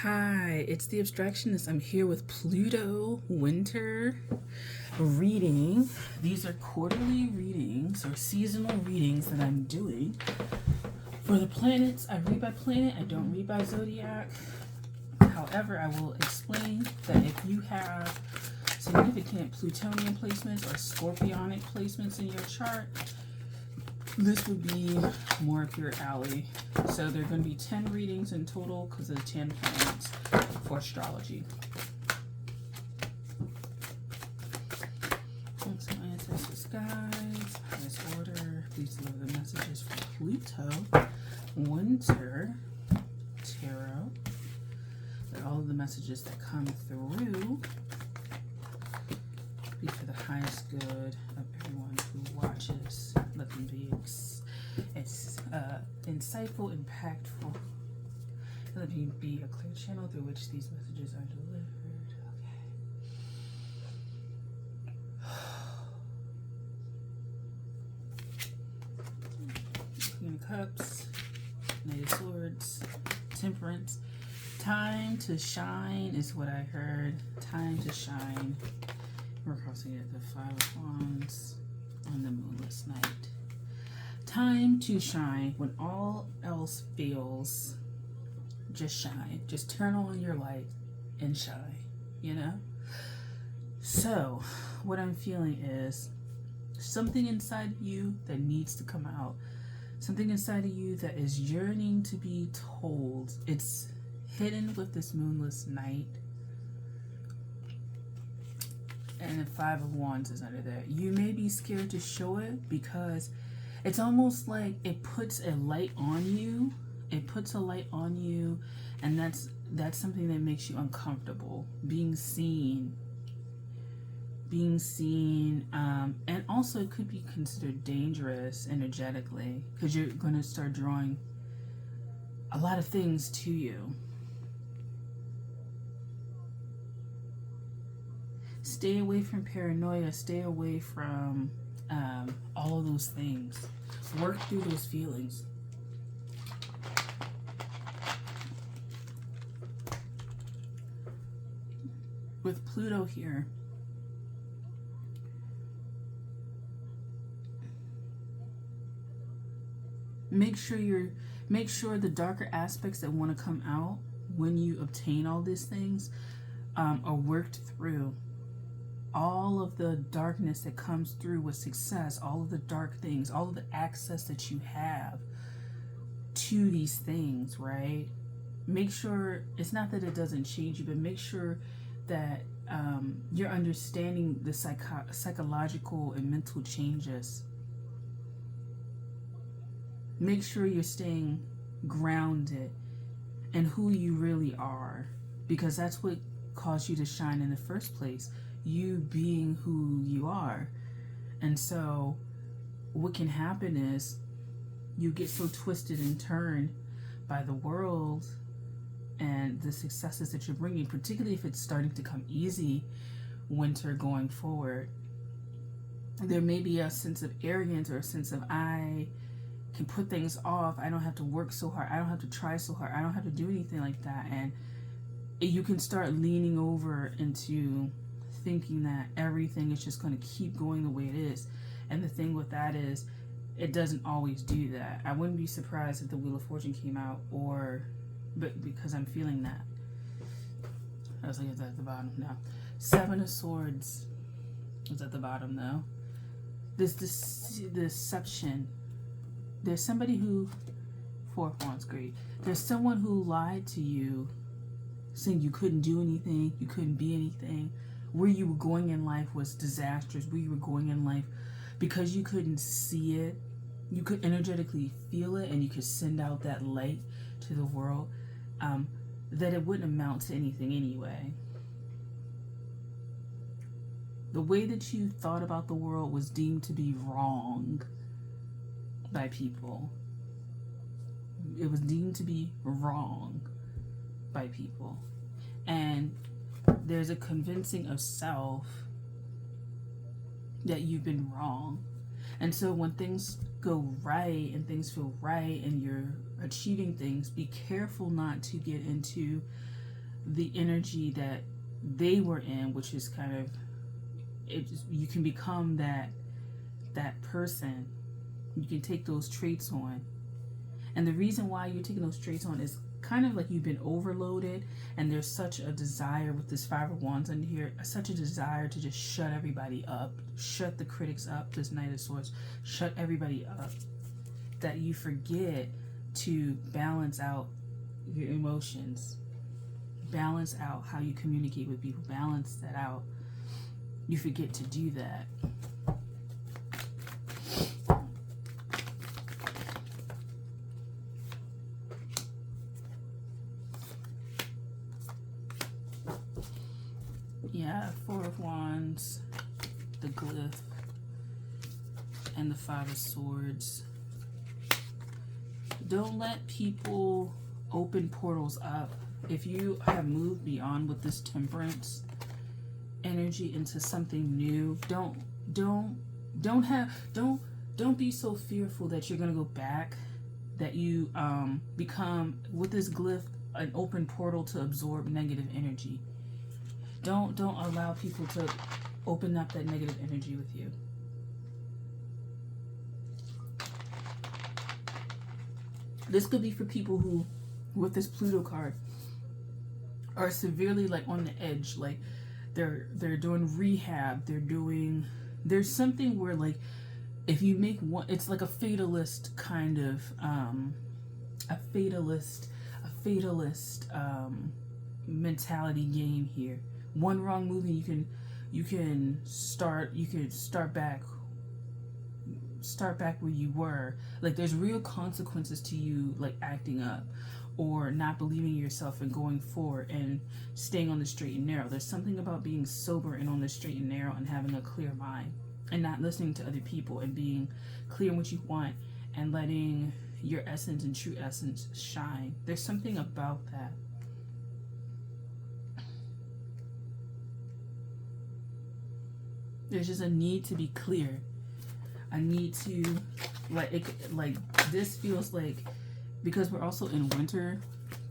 Hi, it's the Abstractionist. I'm here with Pluto winter reading. These are quarterly readings or seasonal readings that I'm doing for the planets. I read by planet, I don't read by zodiac. However, I will explain that if you have significant Plutonian placements or Scorpionic placements in your chart, this would be more of your alley. So there are going to be 10 readings in total because of the 10 planets for astrology. So ancestors, guides, highest order, please deliver the messages for Pluto, winter, tarot. That all of the messages that come through be for the highest good of everyone who watches. Let them be insightful, impactful. Let me be a clear channel through which these messages are delivered. Okay. Queen of Cups, Knight of Swords, Temperance. Time to shine is what I heard. Time to shine. We're crossing it, the Five of Wands on the moonless night. Time to shine. When all else fails, just shine. Just turn on your light and shine, you know? So, what I'm feeling is something inside you that needs to come out. Something inside of you that is yearning to be told. It's hidden with this moonless night. And the Five of Wands is under there. You may be scared to show it because it's almost like it puts a light on you. It puts a light on you, and that's something that makes you uncomfortable. Being seen, and also it could be considered dangerous energetically because you're going to start drawing a lot of things to you. Stay away from paranoia. Stay away from all of those things. Work through those feelings. With Pluto here, make sure the darker aspects that want to come out when you obtain all these things are worked through. All of the darkness that comes through with success, all of the dark things, all of the access that you have to these things, right? Make sure, it's not that it doesn't change you, but make sure that you're understanding the psychological and mental changes. Make sure you're staying grounded in who you really are, because that's what caused you to shine in the first place. You being who you are. And so what can happen is you get so twisted and turned by the world and the successes that you're bringing, particularly if it's starting to come easy winter going forward. There may be a sense of arrogance or a sense of I can put things off. I don't have to work so hard. I don't have to try so hard. I don't have to do anything like that. And you can start leaning over into thinking that everything is just going to keep going the way it is. And the thing with that is, it doesn't always do that. I wouldn't be surprised if the Wheel of Fortune came out, but because I'm feeling that. I was like, it's at the bottom now. Seven of Swords is at the bottom though. This deception. There's somebody who, Four of Wands, great. There's someone who lied to you, saying you couldn't do anything, you couldn't be anything. Where you were going in life was disastrous. Where you were going in life, because you couldn't see it, you could energetically feel it, and you could send out that light to the world, that it wouldn't amount to anything anyway. The way that you thought about the world was deemed to be wrong by people. It was deemed to be wrong by people. And there's a convincing of self that you've been wrong. And so when things go right and things feel right and you're achieving things, be careful not to get into the energy that they were in, which is kind of you can become that person. You can take those traits on. And the reason why you're taking those traits on is kind of like you've been overloaded, and there's such a desire with this Five of Wands under here, such a desire to just shut everybody up, shut the critics up, this Knight of Swords, shut everybody up, that you forget to balance out your emotions, balance out how you communicate with people, balance that out. You forget to do that. Yeah, Four of Wands, the glyph, and the Five of Swords. Don't let people open portals up. If you have moved beyond with this Temperance energy into something new, don't be so fearful that you're gonna go back, that you become, with this glyph, an open portal to absorb negative energy. Don't allow people to open up that negative energy with you. This could be for people who, with this Pluto card, are severely like on the edge, like they're doing rehab, there's something where like if you make one, it's like a fatalist kind of a fatalist mentality game here. One wrong move and you can start back where you were. Like there's real consequences to you like acting up or not believing in yourself and going forward and staying on the straight and narrow. There's something about being sober and on the straight and narrow and having a clear mind and not listening to other people and being clear in what you want and letting your essence and true essence shine. There's something about that. There's just a need to be clear. I need to, like this feels like, because we're also in winter,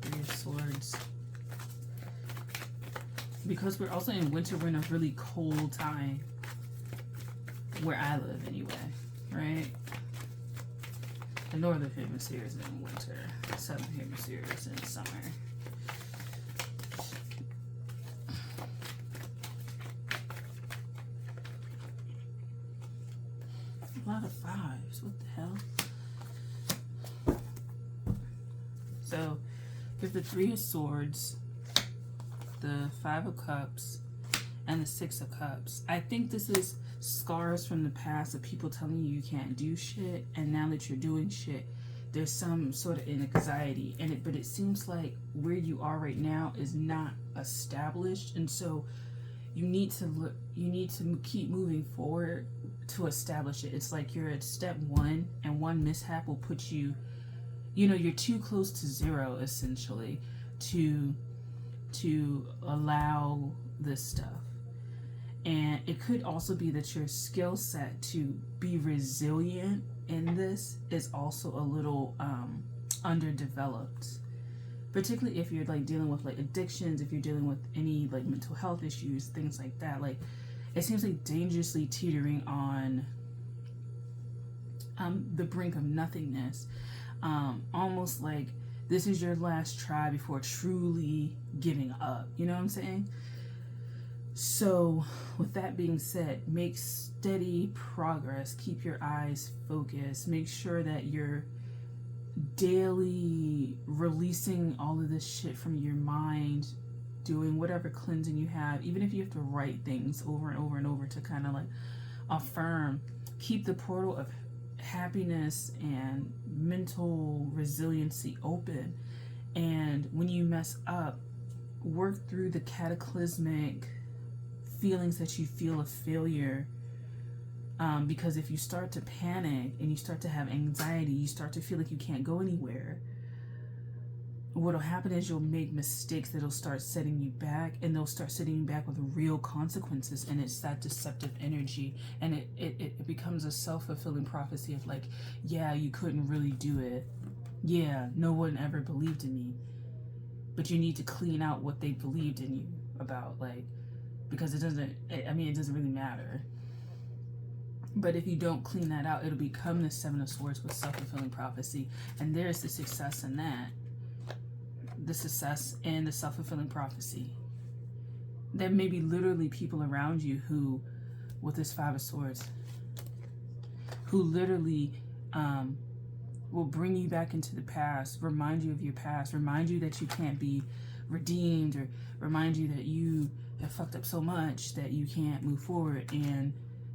Three of Swords. Because we're also in winter, we're in a really cold time. Where I live anyway, right? The Northern Hemisphere is in winter. The Southern Hemisphere is in summer. A lot of fives. What the hell? So, there's the Three of Swords, the Five of Cups, and the Six of Cups. I think this is scars from the past of people telling you can't do shit, and now that you're doing shit, there's some sort of anxiety in it. But it seems like where you are right now is not established, and so you need to look. You need to keep moving forward to establish it. It's like you're at step one, and one mishap will put you, you know, you're too close to zero essentially to allow this stuff. And it could also be that your skill set to be resilient in this is also a little underdeveloped, particularly if you're like dealing with like addictions, if you're dealing with any like mental health issues, things like that. Like it seems like dangerously teetering on the brink of nothingness, almost like this is your last try before truly giving up. You know what I'm saying? So with that being said, make steady progress, keep your eyes focused, make sure that you're daily releasing all of this shit from your mind, doing whatever cleansing you have, even if you have to write things over and over and over to kind of like affirm, keep the portal of happiness and mental resiliency open. And when you mess up, work through the cataclysmic feelings that you feel of failure, because if you start to panic and you start to have anxiety, you start to feel like you can't go anywhere, what'll happen is you'll make mistakes that'll start setting you back, and they'll start setting you back with real consequences. And it's that deceptive energy, and it becomes a self-fulfilling prophecy of like, yeah, you couldn't really do it, yeah, no one ever believed in me. but you need to clean out what they believed in you about, like, because it doesn't, I mean, it doesn't really matter. But if you don't clean that out, it'll become the Seven of Swords with self-fulfilling prophecy. And there's the success in that. The success in the self-fulfilling prophecy. There may be literally people around you who, with this Five of Swords, who literally will bring you back into the past, remind you of your past, remind you that you can't be redeemed, or remind you that you have fucked up so much that you can't move forward. And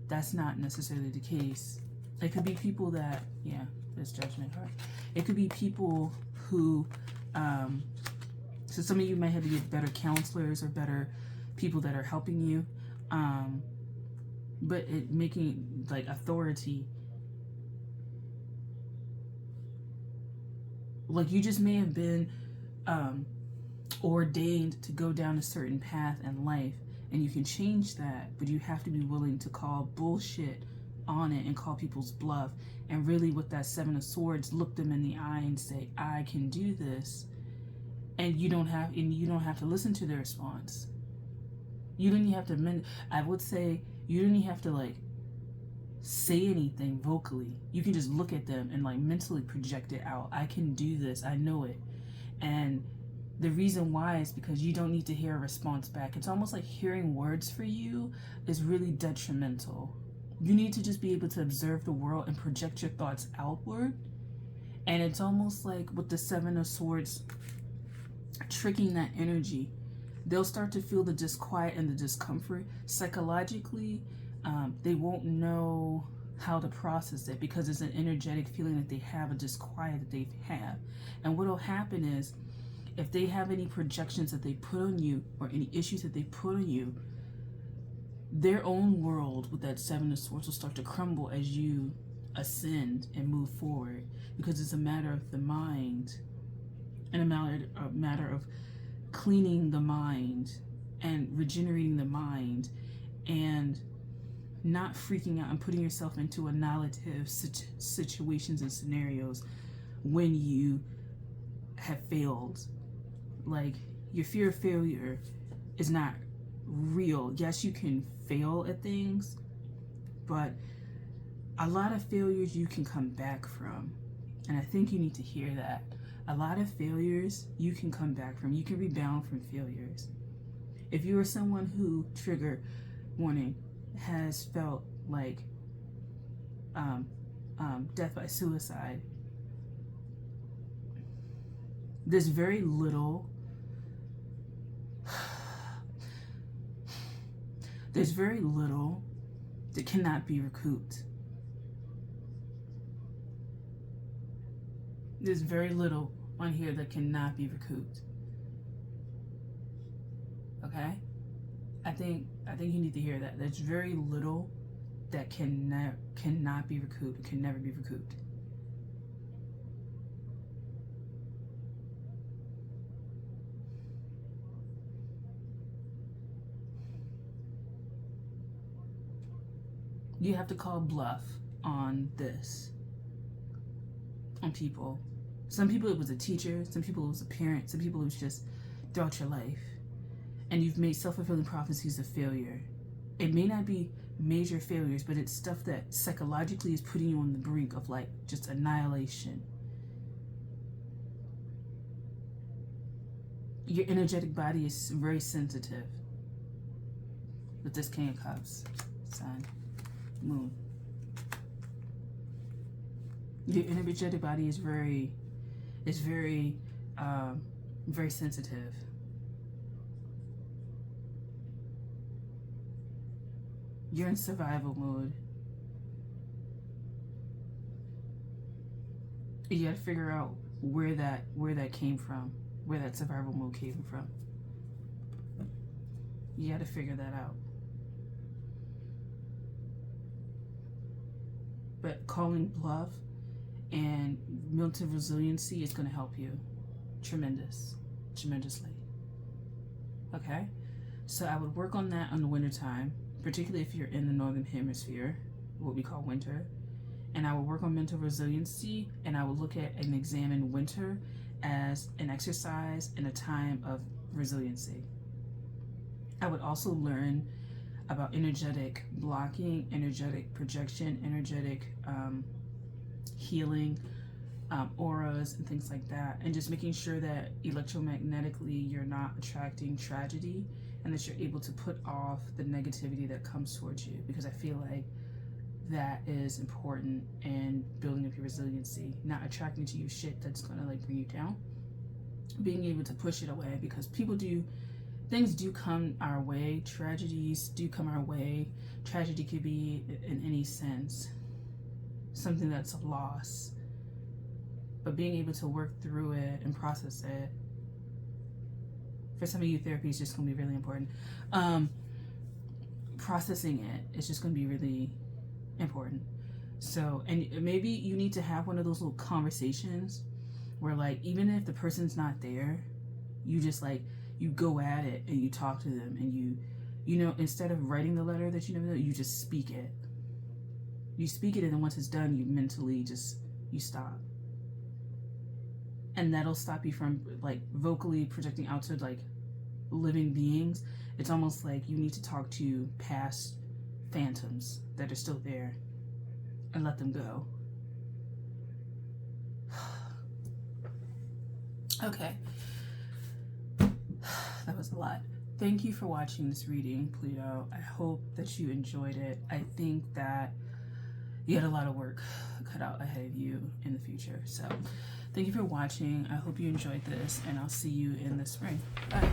that's not necessarily the case. It could be people that, yeah, there's judgment card. It could be people who, so some of you might have to get better counselors or better people that are helping you. But it making, like, authority, like, you just may have been ordained to go down a certain path in life, and you can change that, but you have to be willing to call bullshit on it and call people's bluff, and really with that Seven of Swords, look them in the eye and say, I can do this. And you don't have to listen to their response. You don't even have to, I would say, you don't even have to, like, say anything vocally. You can just look at them and, like, mentally project it out. I can do this. I know it. And the reason why is because you don't need to hear a response back. It's almost like hearing words for you is really detrimental. You need to just be able to observe the world and project your thoughts outward. And it's almost like with the Seven of Swords, tricking that energy. They'll start to feel the disquiet and the discomfort. Psychologically, they won't know how to process it because it's an energetic feeling that they have, a disquiet that they have. And what will happen is, if they have any projections that they put on you or any issues that they put on you, their own world with that Seven of Swords will start to crumble as you ascend and move forward, because it's a matter of the mind and a matter of cleaning the mind and regenerating the mind and not freaking out and putting yourself into annihilative situations and scenarios when you have failed. Like, your fear of failure is not real. Yes, you can fail at things, but a lot of failures you can come back from. And I think you need to hear that. A lot of failures you can come back from. You can rebound from failures. If you are someone who, trigger warning, has felt like death by suicide, there's very little that cannot be recouped. There's very little on here that cannot be recouped. Okay? I think you need to hear that. There's very little that cannot be recouped. It can never be recouped. You have to call bluff on this, on people. Some people it was a teacher, some people it was a parent, some people it was just throughout your life. And you've made self-fulfilling prophecies of failure. It may not be major failures, but it's stuff that psychologically is putting you on the brink of, like, just annihilation. Your energetic body is very sensitive. With this King of Cups, Sun, Moon. Your energetic body is very sensitive. You're in survival mode. You gotta figure out where that came from, where that survival mode came from. You gotta figure that out. But calling bluff and mental resiliency is gonna help you tremendously. Okay? So I would work on that in the wintertime, particularly if you're in the northern hemisphere, what we call winter. And I will work on mental resiliency, and I will look at and examine winter as an exercise and a time of resiliency. I would also learn about energetic blocking, energetic projection, energetic healing, auras and things like that, and just making sure that electromagnetically you're not attracting tragedy, and that you're able to put off the negativity that comes towards you, because I feel like that is important in building up your resiliency, not attracting to you shit that's gonna like bring you down, being able to push it away, because things do come our way, tragedies do come our way. Tragedy could be in any sense something that's a loss, but being able to work through it and process it, for some of you, therapy is just going to be really important. Processing it is just going to be really important. So, and maybe you need to have one of those little conversations where, like, even if the person's not there, you just like, you go at it and you talk to them, and you know, instead of writing the letter that you never know, you just speak it. You speak it, and then once it's done, you mentally you stop. And that'll stop you from like vocally projecting out to like living beings. It's almost like you need to talk to past phantoms that are still there and let them go. Okay. That was a lot. Thank you for watching this reading, Pluto. I hope that you enjoyed it. I think that you had a lot of work cut out ahead of you in the future. So thank you for watching. I hope you enjoyed this, and I'll see you in the spring. Bye.